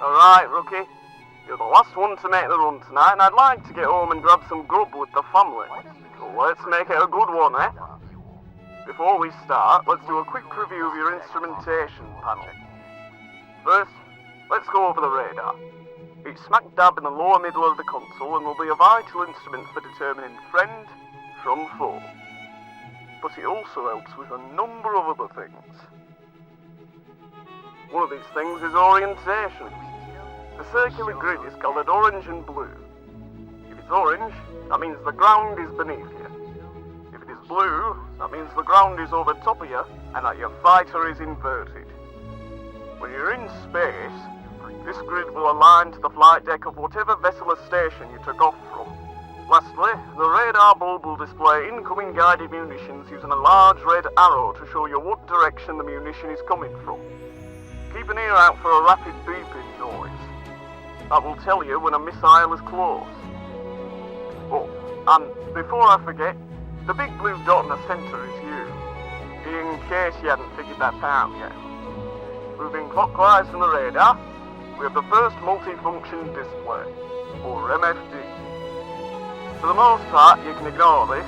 Alright, rookie. You're the last one to make the run tonight, and I'd like to get home and grab some grub with the family. So let's make it a good one, eh? Before we start, let's do a quick review of your instrumentation panel. First, let's go over the radar. It's smack dab in the lower middle of the console and will be a vital instrument for determining friend from foe. But it also helps with a number of other things. One of these things is orientation. The circular grid is coloured orange and blue. If it's orange, that means the ground is beneath you. If it is blue, that means the ground is over top of you and that your fighter is inverted. When you're in space, this grid will align to the flight deck of whatever vessel or station you took off from. Lastly, the radar bulb will display incoming guided munitions using a large red arrow to show you what direction the munition is coming from. Keep an ear out for a rapid beeping noise. That will tell you when a missile is close. Oh, and before I forget, the big blue dot in the centre is you, in case you hadn't figured that out yet. Moving clockwise from the radar, we have the first multifunction display, or MFD. For the most part, you can ignore this,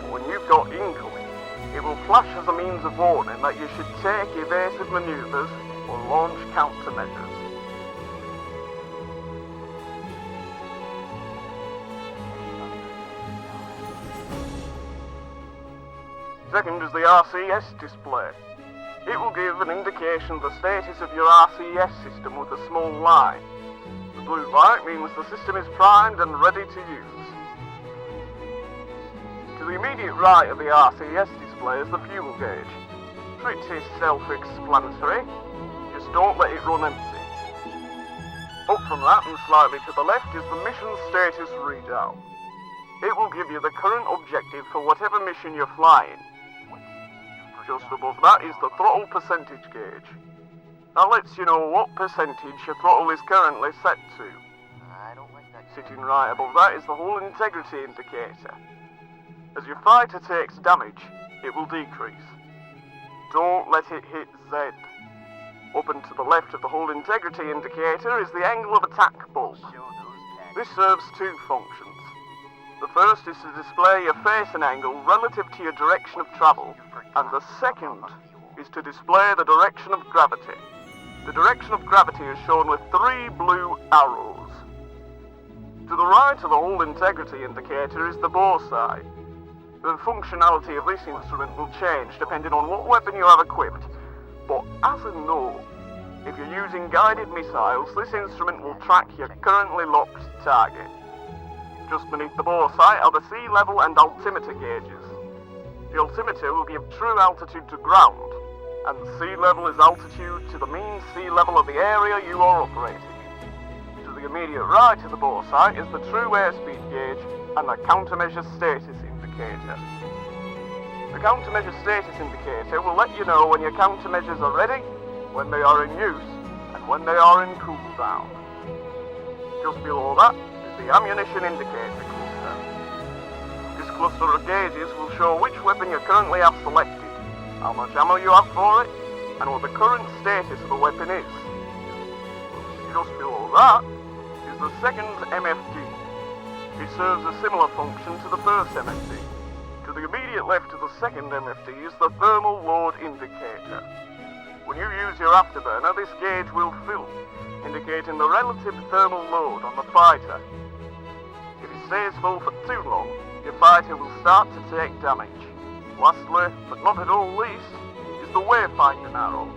but when you've got incoming, it will flash as a means of warning that you should take evasive manoeuvres or launch countermeasures. Second is the RCS display. It will give an indication of the status of your RCS system with a small line. The blue light means the system is primed and ready to use. To the immediate right of the RCS display is the fuel gauge. Pretty self-explanatory, just don't let it run empty. Up from that and slightly to the left is the mission status readout. It will give you the current objective for whatever mission you're flying. Just above that is the throttle percentage gauge. That lets you know what percentage your throttle is currently set to. Sitting right above that is the hull integrity indicator. As your fighter takes damage, it will decrease. Don't let it hit Z. Up and to the left of the hull integrity indicator is the angle of attack bulb. This serves two functions. The first is to display your facing angle relative to your direction of travel, and the second is to display the direction of gravity. The direction of gravity is shown with 3 blue arrows. To the right of the hull integrity indicator is the bow sight. The functionality of this instrument will change depending on what weapon you have equipped, but as a note, if you're using guided missiles, this instrument will track your currently locked target. Just beneath the bow sight are the sea level and altimeter gauges. The altimeter will give true altitude to ground, and sea level is altitude to the mean sea level of the area you are operating. To the immediate right of the bow sight is the true airspeed gauge and the countermeasure status indicator. The countermeasure status indicator will let you know when your countermeasures are ready, when they are in use, and when they are in cooldown. Just below that, the ammunition indicator cluster. This cluster of gauges will show which weapon you currently have selected, how much ammo you have for it, and what the current status of the weapon is. Just below that is the second MFD. It serves a similar function to the first MFD. To the immediate left of the second MFD is the thermal load indicator. When you use your afterburner, this gauge will fill, indicating the relative thermal load on the fighter. If it stays full for too long, your fighter will start to take damage. Lastly, but not at all least, is the wayfinding arrow,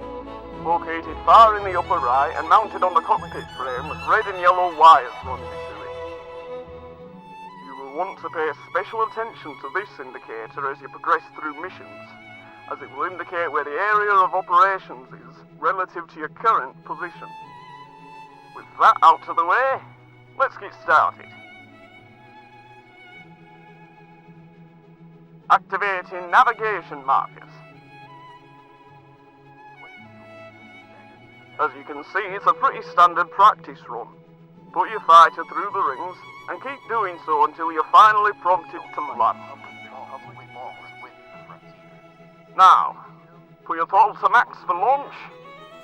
located far in the upper right and mounted on the cockpit frame with red and yellow wires running to it. You will want to pay special attention to this indicator as you progress through missions, as it will indicate where the area of operations is relative to your current position. With that out of the way, let's get started. Activating navigation markers. As you can see, it's a pretty standard practice run. Put your fighter through the rings and keep doing so until you're finally prompted to land. Now, put your throttle to max for launch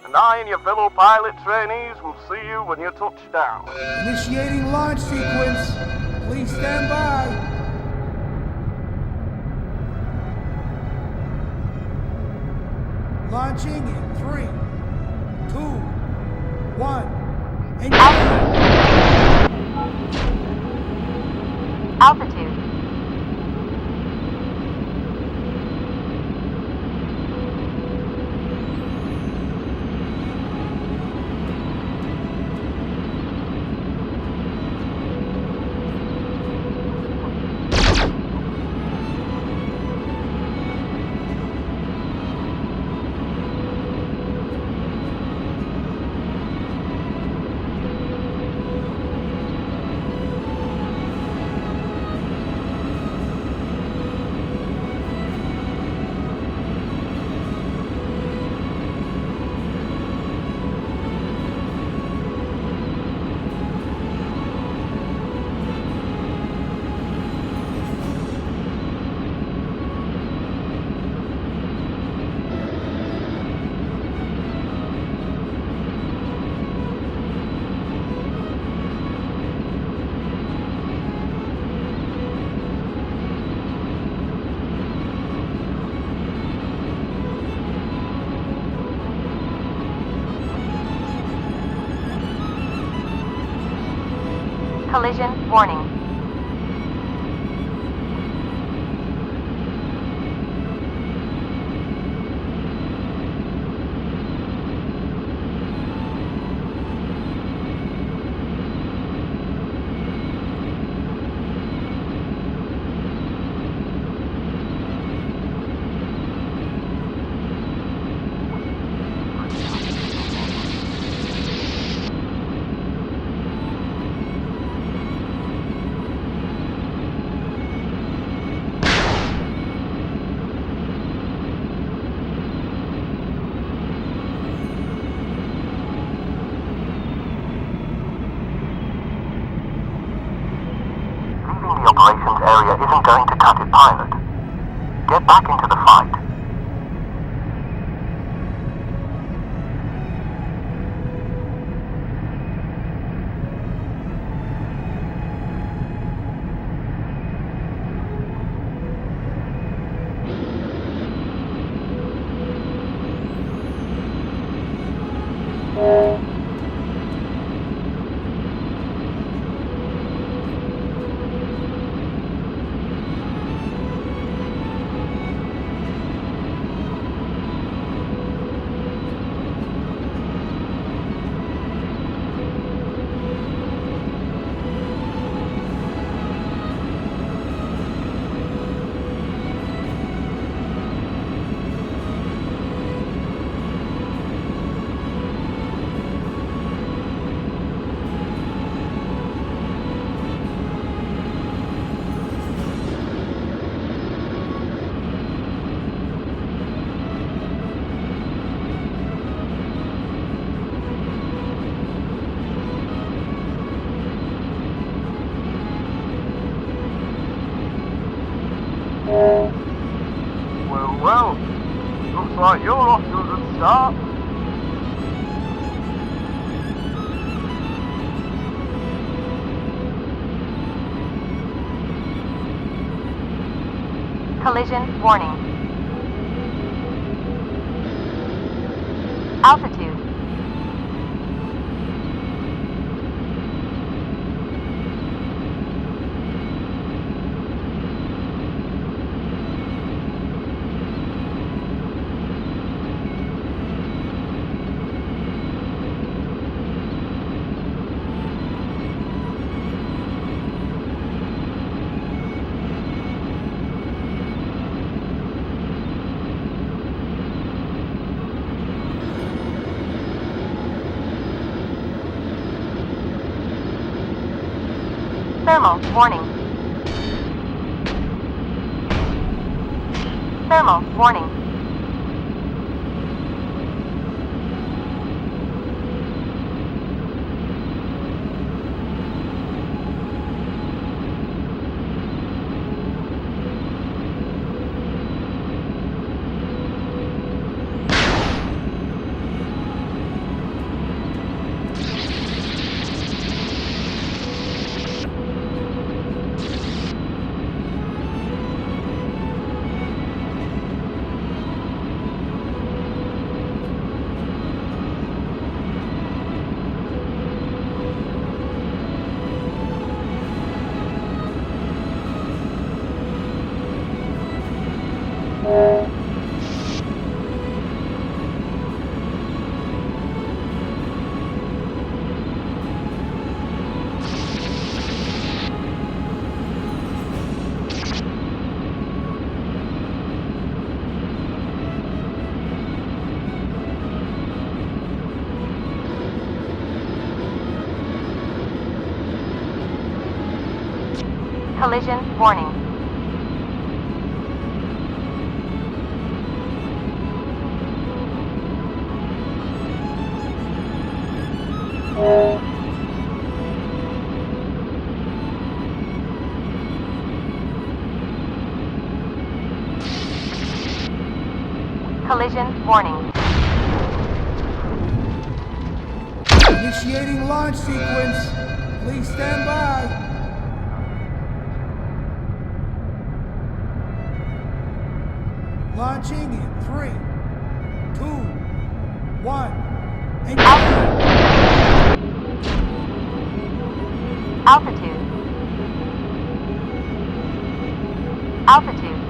And I and your fellow pilot trainees will see you when you touch down. Initiating launch sequence. Please stand by. Launching in 3, 2, 1. Altitude. Collision warning. Area isn't going to cut it, pilot. Get back into the fight. Well, looks like you're off to a good start. Collision warning. Altitude. Thermal warning. Thermal warning. Collision warning. Collision warning. Initiating launch sequence. Please stand by. Launching in 3, 2, 1, and Altitude. Altitude.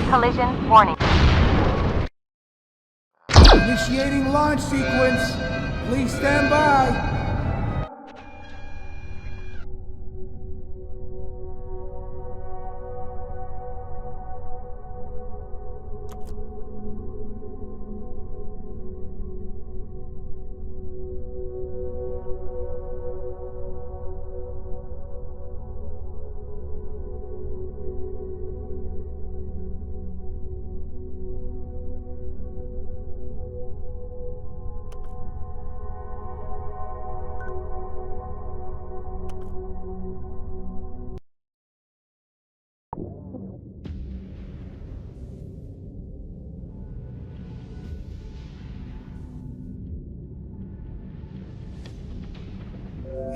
Collision warning. initiating launch sequence. Please stand by.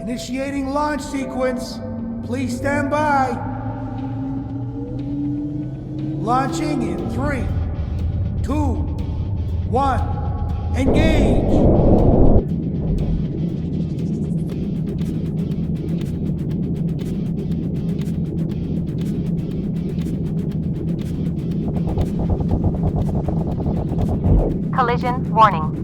Initiating launch sequence. Please stand by. Launching in 3, 2, 1. Engage. Collision warning.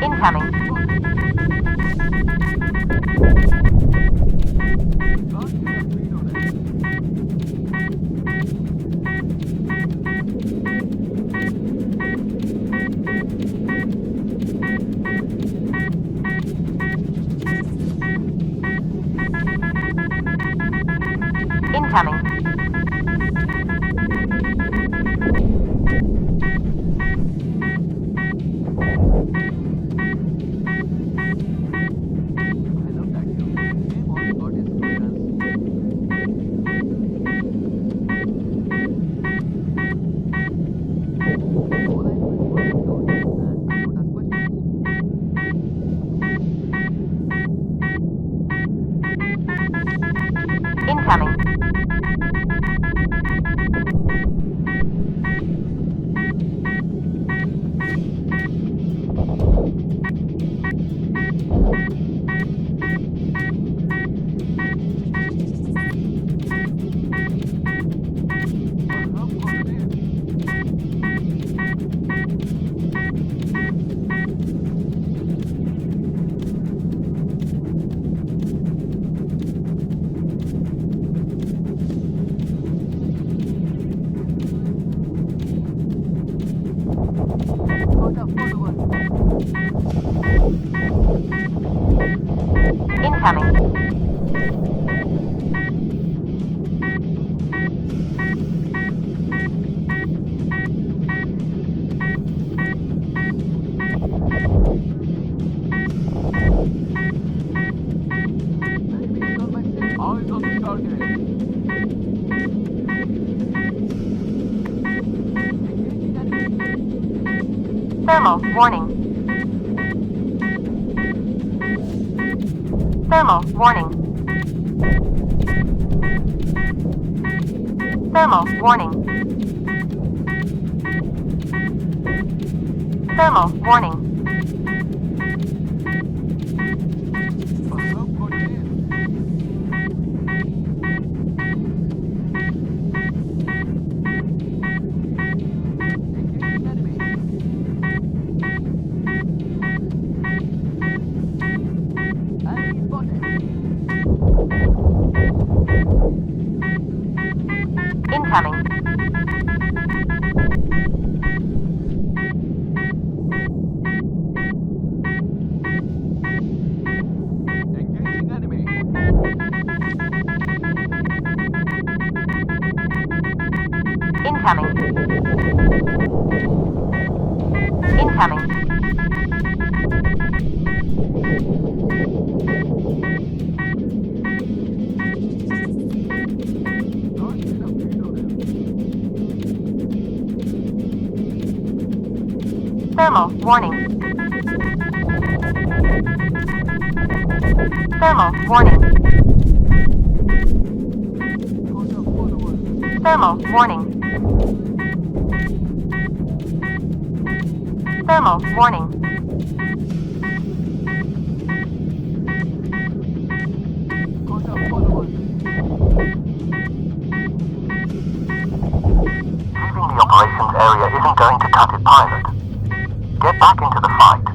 Incoming. Incoming. Incoming. Incoming. Eyes on the target. Thermal warning. Thermal warning. Thermal warning. Thermal warning. Incoming. Engaging enemy. Incoming. Incoming. Thermal warning. Thermal warning. Thermal warning. Thermal warning. Leaving the operations area isn't going to cut it, pilot. Get back into the fight.